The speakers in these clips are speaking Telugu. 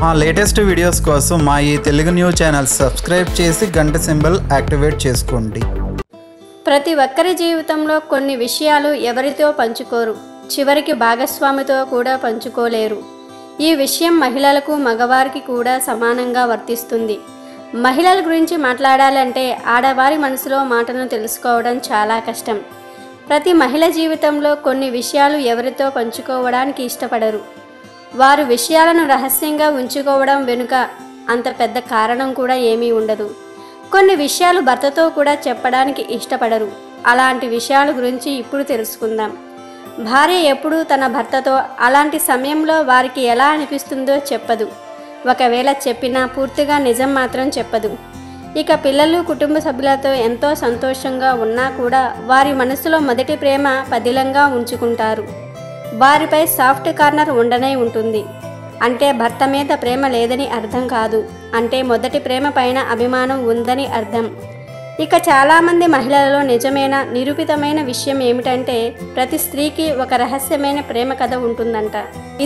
మా లేటెస్ట్ వీడియోస్ కోసం మా ఈ తెలుగు న్యూస్ ఛానల్ సబ్స్క్రైబ్ చేసి గంట సింబల్ యాక్టివేట్ చేసుకోండి. ప్రతి ఒక్కరి జీవితంలో కొన్ని విషయాలు ఎవరితో పంచుకోరు, చివరికి భాగస్వామితో కూడా పంచుకోలేరు. ఈ విషయం మహిళలకు మగవారికి కూడా సమానంగా వర్తిస్తుంది. మహిళల గురించి మాట్లాడాలంటే ఆడవారి మనసులో మాటను తెలుసుకోవడం చాలా కష్టం. ప్రతి మహిళ జీవితంలో కొన్ని విషయాలు ఎవరితో పంచుకోవడానికి ఇష్టపడరు. వారు విషయాలను రహస్యంగా ఉంచుకోవడం వెనుక అంత పెద్ద కారణం కూడా ఏమీ ఉండదు. కొన్ని విషయాలు భర్తతో కూడా చెప్పడానికి ఇష్టపడరు. అలాంటి విషయాల గురించి ఇప్పుడు తెలుసుకుందాం. భార్య ఎప్పుడూ తన భర్తతో అలాంటి సమయంలో వారికి ఎలా అనిపిస్తుందో చెప్పదు. ఒకవేళ చెప్పినా పూర్తిగా నిజం మాత్రం చెప్పదు. ఇక పిల్లలు, కుటుంబ సభ్యులతో ఎంతో సంతోషంగా ఉన్నా కూడా వారి మనసులో మొదటి ప్రేమ పదిలంగా ఉంచుకుంటారు. వారిపై సాఫ్ట్ కార్నర్ ఉండనే ఉంటుంది. అంటే భర్త మీద ప్రేమ లేదని అర్థం కాదు, అంటే మొదటి ప్రేమ పైన అభిమానం ఉందని అర్థం. ఇక చాలామంది మహిళలలో నిజమైన నిరూపితమైన విషయం ఏమిటంటే ప్రతి స్త్రీకి ఒక రహస్యమైన ప్రేమ కథ ఉంటుందంట.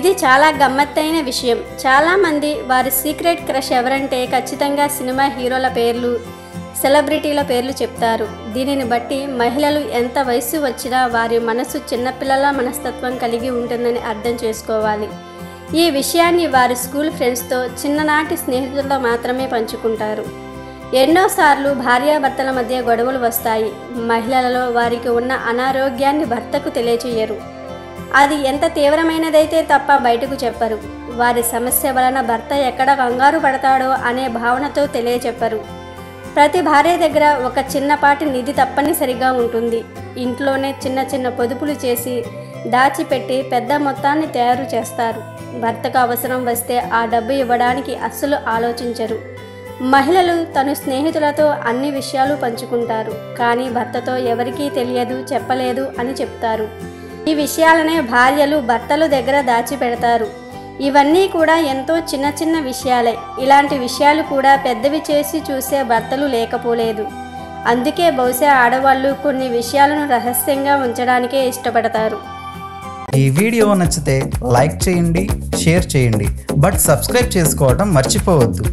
ఇది చాలా గమ్మత్తైన విషయం. చాలామంది వారి సీక్రెట్ క్రష్ ఎవరంటే ఖచ్చితంగా సినిమా హీరోల పేర్లు, సెలబ్రిటీల పేర్లు చెప్తారు. దీనిని బట్టి మహిళలు ఎంత వయసు వచ్చినా వారి మనసు చిన్నపిల్లల మనస్తత్వం కలిగి ఉంటుందని అర్థం చేసుకోవాలి. ఈ విషయాన్ని వారి స్కూల్ ఫ్రెండ్స్తో, చిన్ననాటి స్నేహితులతో మాత్రమే పంచుకుంటారు. ఎన్నోసార్లు భార్యాభర్తల మధ్య గొడవలు వస్తాయి. మహిళలలో వారికి ఉన్న అనారోగ్యాన్ని భర్తకు తెలియచేయరు. అది ఎంత తీవ్రమైనదైతే తప్ప బయటకు చెప్పరు. వారి సమస్య వలన భర్త ఎక్కడ కంగారు పడతాడో అనే భావనతో తెలియచెప్పరు. ప్రతి భార్య దగ్గర ఒక చిన్నపాటి నిధి తప్పనిసరిగా ఉంటుంది. ఇంట్లోనే చిన్న చిన్న పొదుపులు చేసి దాచిపెట్టి పెద్ద మొత్తాన్ని తయారు చేస్తారు. భర్తకు అవసరం వస్తే ఆ డబ్బు ఇవ్వడానికి అస్సలు ఆలోచించరు. మహిళలు తన స్నేహితులతో అన్ని విషయాలు పంచుకుంటారు, కానీ భర్తతో ఎవరికీ తెలియదు, చెప్పలేదు అని చెప్తారు. ఈ విషయాలనే భార్యలు భర్తల దగ్గర దాచిపెడతారు. ఇవన్నీ కూడా ఎంతో చిన్న చిన్న విషయాలే. ఇలాంటి విషయాలు కూడా పెద్దవి చేసి చూసే భర్తలు లేకపోలేదు. అందుకే బహుశా ఆడవాళ్ళు కొన్ని విషయాలను రహస్యంగా ఉంచడానికే ఇష్టపడతారు. ఈ వీడియో నచ్చితే లైక్ చేయండి, షేర్ చేయండి, బట్ సబ్స్క్రైబ్ చేసుకోవడం మర్చిపోవద్దు.